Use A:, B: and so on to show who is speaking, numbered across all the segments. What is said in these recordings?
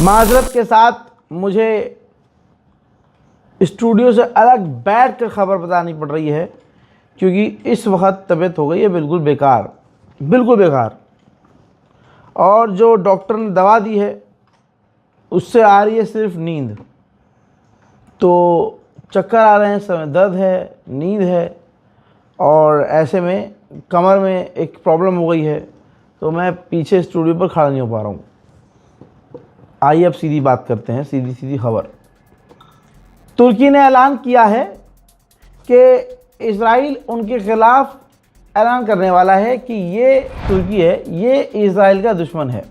A: माजरत के साथ मुझे स्टूडियो से अलग बैठ कर ख़बर बतानी पड़ रही है, क्योंकि इस वक्त तबीयत हो गई है बिल्कुल बेकार, बिल्कुल बेकार। और जो डॉक्टर ने दवा दी है उससे आ रही है सिर्फ नींद। तो चक्कर आ रहे हैं, सर में दर्द है, नींद है, और ऐसे में कमर में एक प्रॉब्लम हो गई है, तो मैं पीछे स्टूडियो पर खड़ा नहीं हो पा रहा हूँ। आइए अब सीधी बात करते हैं, सीधी सीधी खबर। तुर्की ने ऐलान किया है कि इजराइल उनके ख़िलाफ़ ऐलान करने वाला है कि ये तुर्की है, ये इजराइल का दुश्मन है।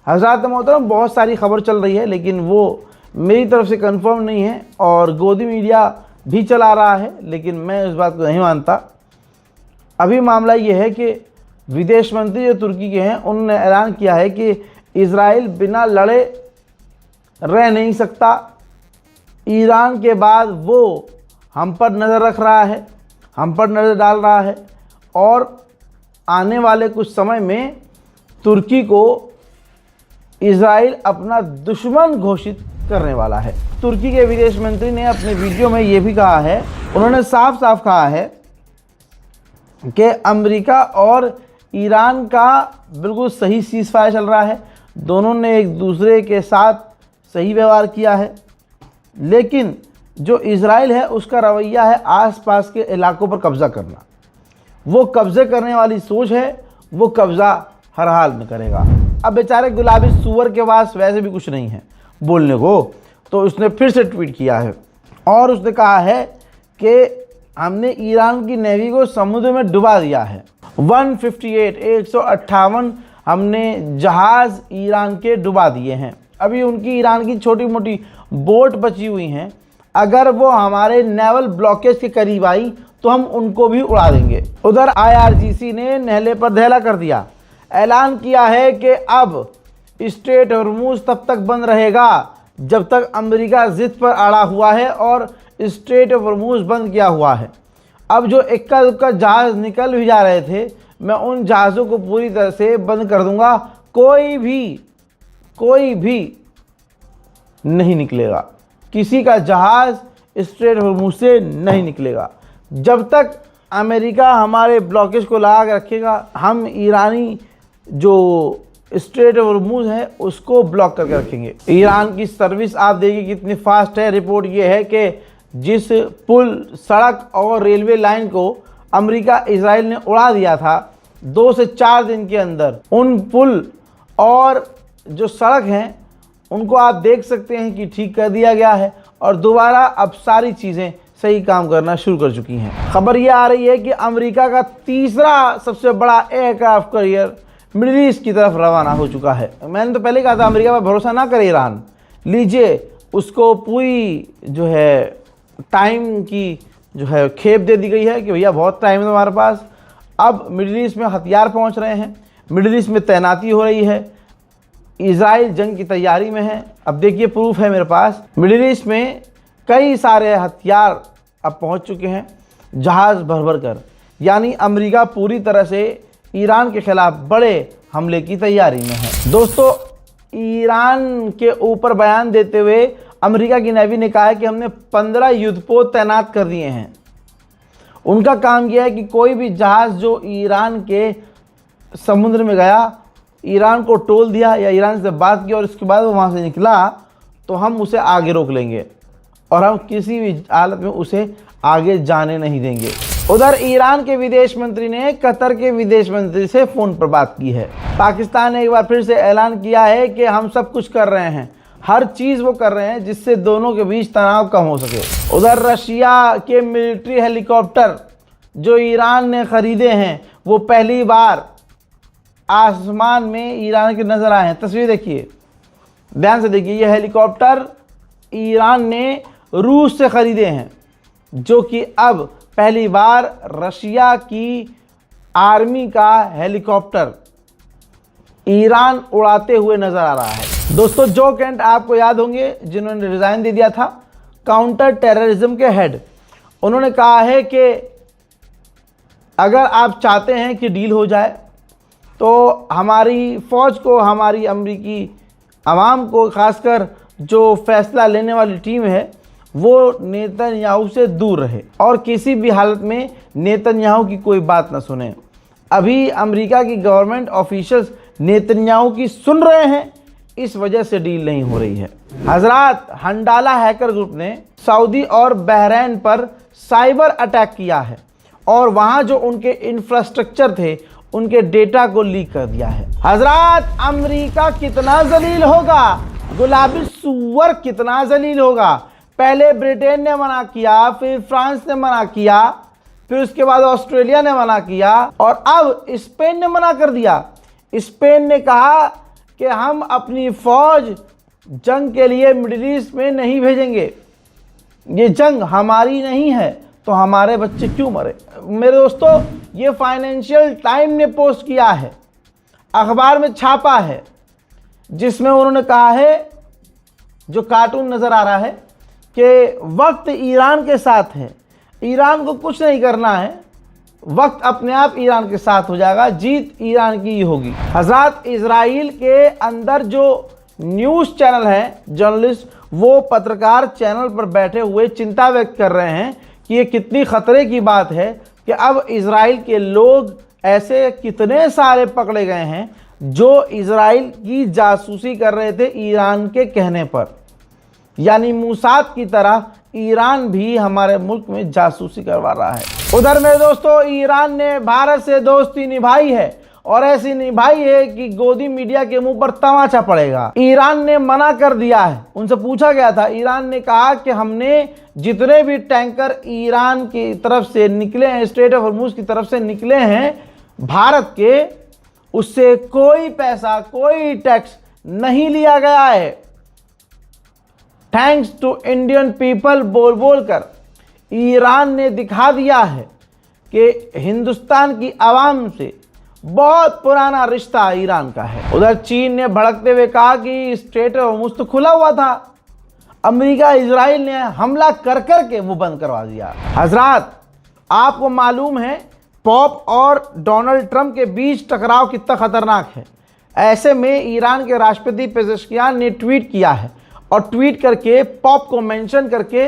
A: हज़रात मोहतरम, बहुत सारी खबर चल रही है, लेकिन वो मेरी तरफ से कंफर्म नहीं है और गोदी मीडिया भी चला रहा है, लेकिन मैं इस बात को नहीं मानता। अभी मामला ये है कि विदेश मंत्री जो तुर्की के हैं उन्होंने ऐलान किया है कि इजराइल बिना लड़े रह नहीं सकता। ईरान के बाद वो हम पर नज़र रख रहा है, हम पर नज़र डाल रहा है, और आने वाले कुछ समय में तुर्की को इजराइल अपना दुश्मन घोषित करने वाला है। तुर्की के विदेश मंत्री ने अपने वीडियो में ये भी कहा है, उन्होंने साफ साफ कहा है कि अमेरिका और ईरान का बिल्कुल सही सीज़फायर चल रहा है, दोनों ने एक दूसरे के साथ सही व्यवहार किया है, लेकिन जो इजराइल है उसका रवैया है आसपास के इलाकों पर कब्ज़ा करना। वो कब्ज़े करने वाली सोच है, वो कब्ज़ा हर हाल में करेगा। अब बेचारे गुलाबी सूअर के पास वैसे भी कुछ नहीं है बोलने को, तो उसने फिर से ट्वीट किया है और उसने कहा है कि हमने ईरान की नेवी को समुद्र में डुबा दिया है। 158 हमने जहाज़ ईरान के डुबा दिए हैं। अभी उनकी ईरान की छोटी मोटी बोट बची हुई हैं, अगर वो हमारे नेवल ब्लॉकेज के करीब आई तो हम उनको भी उड़ा देंगे। उधर IRGC ने नहले पर धैला कर दिया, ऐलान किया है कि अब स्ट्रेट हॉर्मूज़ तब तक बंद रहेगा जब तक अमेरिका ज़िद पर अड़ा हुआ है और स्ट्रेट हॉर्मूज़ बंद किया हुआ है। अब जो इक्का दुक्का जहाज़ निकल भी जा रहे थे, मैं उन जहाज़ों को पूरी तरह से बंद कर दूंगा। कोई भी नहीं निकलेगा, किसी का जहाज़ स्ट्रेट हॉर्मूज़ से नहीं निकलेगा। जब तक अमेरिका हमारे ब्लॉकेज को लगा के रखेगा, हम ईरानी जो स्ट्रेट हॉर्मूज़ है उसको ब्लॉक करके रखेंगे। ईरान की सर्विस आप देखिए कितनी फास्ट है। रिपोर्ट ये है कि जिस पुल, सड़क और रेलवे लाइन को अमेरिका इजराइल ने उड़ा दिया था 2 से 4 दिन के अंदर, उन पुल और जो सड़क हैं उनको आप देख सकते हैं कि ठीक कर दिया गया है और दोबारा अब सारी चीज़ें सही काम करना शुरू कर चुकी हैं। खबर ये आ रही है कि अमेरिका का तीसरा सबसे बड़ा एयरक्राफ्ट कैरियर मिडिल ईस्ट की तरफ रवाना हो चुका है। मैंने तो पहले कहा था अमेरिका पर भरोसा ना करे ईरान, लीजिए उसको पूरी जो है टाइम की जो है खेप दे दी गई है कि भैया बहुत टाइम है तुम्हारे पास। अब मिडिल ईस्ट में हथियार पहुंच रहे हैं, मिडिल ईस्ट में तैनाती हो रही है, इजराइल जंग की तैयारी में है। अब देखिए प्रूफ है मेरे पास, मिडिल ईस्ट में कई सारे हथियार अब पहुंच चुके हैं जहाज़ भर भर कर, यानी अमेरिका पूरी तरह से ईरान के खिलाफ बड़े हमले की तैयारी में है। दोस्तों, ईरान के ऊपर बयान देते हुए अमेरिका की नेवी ने कहा है कि हमने 15 युद्धपोत तैनात कर दिए हैं। उनका काम यह है कि कोई भी जहाज़ जो ईरान के समुद्र में गया, ईरान को टोल दिया या ईरान से बात की और इसके बाद वो वहाँ से निकला, तो हम उसे आगे रोक लेंगे और हम किसी भी हालत में उसे आगे जाने नहीं देंगे। उधर ईरान के विदेश मंत्री ने कतर के विदेश मंत्री से फ़ोन पर बात की है। पाकिस्तान ने एक बार फिर से ऐलान किया है कि हम सब कुछ कर रहे हैं, हर चीज़ वो कर रहे हैं जिससे दोनों के बीच तनाव कम हो सके। उधर रशिया के मिलिट्री हेलीकॉप्टर जो ईरान ने ख़रीदे हैं वो पहली बार आसमान में ईरान के नज़र आए हैं। तस्वीर देखिए, ध्यान से देखिए, ये हेलीकॉप्टर ईरान ने रूस से ख़रीदे हैं, जो कि अब पहली बार रशिया की आर्मी का हेलीकॉप्टर ईरान उड़ाते हुए नज़र आ रहा है। दोस्तों, जो केंट आपको याद होंगे जिन्होंने रिज़ाइन दे दिया था, काउंटर टेररिज्म के हेड, उन्होंने कहा है कि अगर आप चाहते हैं कि डील हो जाए तो हमारी फ़ौज को हमारी अमरीकी आवाम को, खासकर जो फैसला लेने वाली टीम है, वो नेतन्याहू से दूर रहे और किसी भी हालत में नेतन्याहू की कोई बात ना सुने। अभी अमेरिका की गवर्नमेंट ऑफिशियल्स नेतन्याहू की सुन रहे हैं, इस वजह से डील नहीं हो रही है। हजरात, हंडाला हैकर ग्रुप ने सऊदी और बहरीन पर साइबर अटैक किया है और वहां जो उनके इंफ्रास्ट्रक्चर थे, उनके डेटा को लीक कर दिया है। हजरात, अमेरिका कितना जलील होगा, गुलाबी सुअर कितना जलील होगा। पहले ब्रिटेन ने मना किया, फिर फ्रांस ने मना किया, फिर उसके बाद ऑस्ट्रेलिया ने मना किया और अब स्पेन ने मना कर दिया। स्पेन ने कहा कि हम अपनी फौज जंग के लिए मिडिल ईस्ट में नहीं भेजेंगे, ये जंग हमारी नहीं है, तो हमारे बच्चे क्यों मरे। मेरे दोस्तों, ये फाइनेंशियल टाइम ने पोस्ट किया है, अखबार में छापा है, जिसमें उन्होंने कहा है, जो कार्टून नज़र आ रहा है, कि वक्त ईरान के साथ है, ईरान को कुछ नहीं करना है, वक्त अपने आप ईरान के साथ हो जाएगा, जीत ईरान की ही होगी। हज़रात, इजराइल के अंदर जो न्यूज़ चैनल है, जर्नलिस्ट, वो पत्रकार चैनल पर बैठे हुए चिंता व्यक्त कर रहे हैं कि ये कितनी ख़तरे की बात है कि अब इजराइल के लोग ऐसे कितने सारे पकड़े गए हैं जो इजराइल की जासूसी कर रहे थे ईरान के कहने पर। यानी मूसाद की तरह ईरान भी हमारे मुल्क में जासूसी करवा रहा है। उधर मेरे दोस्तों, ईरान ने भारत से दोस्ती निभाई है और ऐसी निभाई है कि गोदी मीडिया के मुंह पर तमाचा पड़ेगा। ईरान ने मना कर दिया है, उनसे पूछा गया था, ईरान ने कहा कि हमने जितने भी टैंकर ईरान की तरफ से निकले हैं, स्ट्रेट ऑफ हॉर्मुज की तरफ से निकले हैं भारत के, उससे कोई पैसा, कोई टैक्स नहीं लिया गया है। थैंक्स टू इंडियन पीपल बोल बोलकर ईरान ने दिखा दिया है कि हिंदुस्तान की आवाम से बहुत पुराना रिश्ता ईरान का है। उधर चीन ने भड़कते हुए कहा कि स्ट्रेट ऑफ हॉर्मुज तो खुला हुआ था, अमेरिका इजराइल ने हमला कर कर के वो बंद करवा दिया। हजरात, आपको मालूम है पॉप और डोनाल्ड ट्रंप के बीच टकराव कितना खतरनाक है। ऐसे में ईरान के राष्ट्रपति पेजेश्कियान ने ट्वीट किया है और ट्वीट करके पॉप को मेंशन करके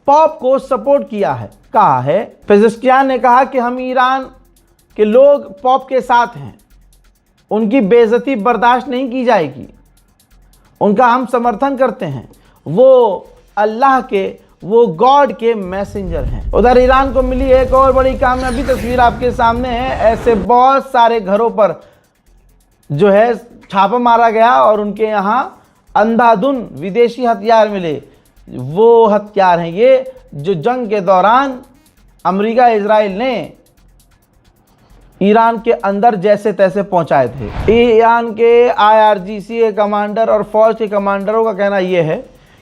A: पॉप को सपोर्ट किया है। कहा है, पेजेश्कियान ने कहा कि हम ईरान के लोग पॉप के साथ हैं, उनकी बेइज्जती बर्दाश्त नहीं की जाएगी, उनका हम समर्थन करते हैं, वो अल्लाह के, वो गॉड के मैसेंजर हैं। उधर ईरान को मिली एक और बड़ी कामयाबी, तस्वीर आपके सामने है। ऐसे बहुत सारे घरों पर जो है छापा मारा गया और उनके यहाँ अंधाधुन विदेशी हथियार मिले। वो हथियार हैं ये जो जंग के दौरान अमेरिका इजराइल ने ईरान के अंदर जैसे तैसे पहुंचाए थे। ईरान के IRGC के कमांडर और फौज के कमांडरों का कहना यह है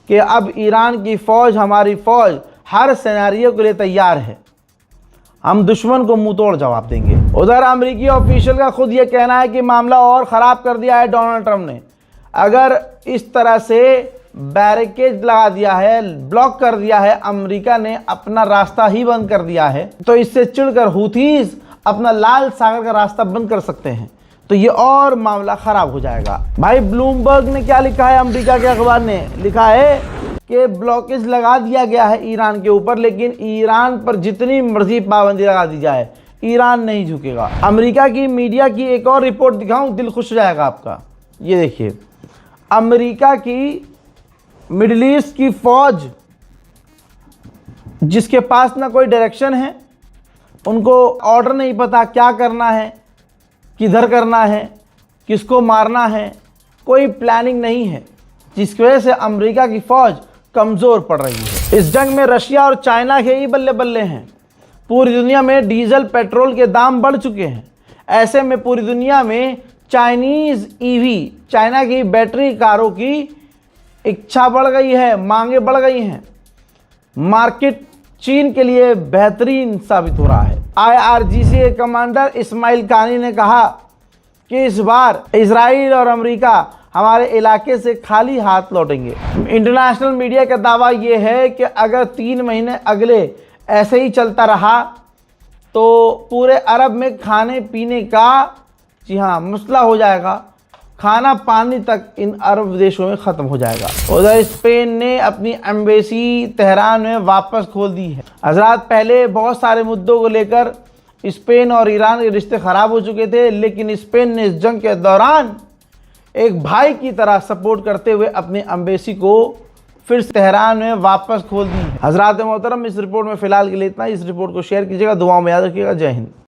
A: कि अब ईरान की फ़ौज, हमारी फ़ौज हर सिनेरियो के लिए तैयार है, हम दुश्मन को मुंह तोड़ जवाब देंगे। उधर अमेरिकी ऑफिशियल का खुद ये कहना है कि मामला और ख़राब कर दिया है डोनाल्ड ट्रंप ने। अगर इस तरह से बैरिकेड लगा दिया है, ब्लॉक कर दिया है, अमेरिका ने अपना रास्ता ही बंद कर दिया है, तो इससे चिढ़कर हूथीज अपना लाल सागर का रास्ता बंद कर सकते हैं, तो ये और मामला ख़राब हो जाएगा। भाई, ब्लूमबर्ग ने क्या लिखा है, अमेरिका के अखबार ने लिखा है कि ब्लॉकेज लगा दिया गया है ईरान के ऊपर, लेकिन ईरान पर जितनी मर्जी पाबंदी लगा दी जाए, ईरान नहीं झुकेगा। अमेरिका की मीडिया की एक और रिपोर्ट दिखाऊं, दिल खुश हो जाएगा आपका। ये देखिए, अमेरिका की मिडिल ईस्ट की फौज, जिसके पास ना कोई डायरेक्शन है, उनको ऑर्डर नहीं पता क्या करना है, किधर करना है, किसको मारना है, कोई प्लानिंग नहीं है, जिसकी वजह से अमेरिका की फ़ौज कमज़ोर पड़ रही है। इस जंग में रशिया और चाइना के ही बल्ले बल्ले हैं। पूरी दुनिया में डीजल पेट्रोल के दाम बढ़ चुके हैं। ऐसे में पूरी दुनिया में चाइनीज़ EV, चाइना की बैटरी कारों की इच्छा बढ़ गई है, मांगे बढ़ गई हैं। मार्केट चीन के लिए बेहतरीन साबित हो रहा है। IRGC के कमांडर इस्माइल कानी ने कहा कि इस बार इजराइल और अमेरिका हमारे इलाके से खाली हाथ लौटेंगे। इंटरनेशनल मीडिया का दावा ये है कि अगर 3 महीने अगले ऐसे ही चलता रहा तो पूरे अरब में खाने पीने का, जी हाँ, मसला हो जाएगा, खाना पानी तक इन अरब देशों में ख़त्म हो जाएगा। उधर स्पेन ने अपनी एम्बेसी तेहरान में वापस खोल दी है। हज़रात, पहले बहुत सारे मुद्दों को लेकर स्पेन और ईरान के रिश्ते ख़राब हो चुके थे, लेकिन स्पेन ने इस जंग के दौरान एक भाई की तरह सपोर्ट करते हुए अपनी एम्बेसी को फिर से तेहरान में वापस खोल दी है। हज़रात मोहतरम, इस रिपोर्ट में फ़िलहाल के लिए इतना। इस रिपोर्ट को शेयर कीजिएगा, दुआओं में याद रखिएगा। जय हिंद।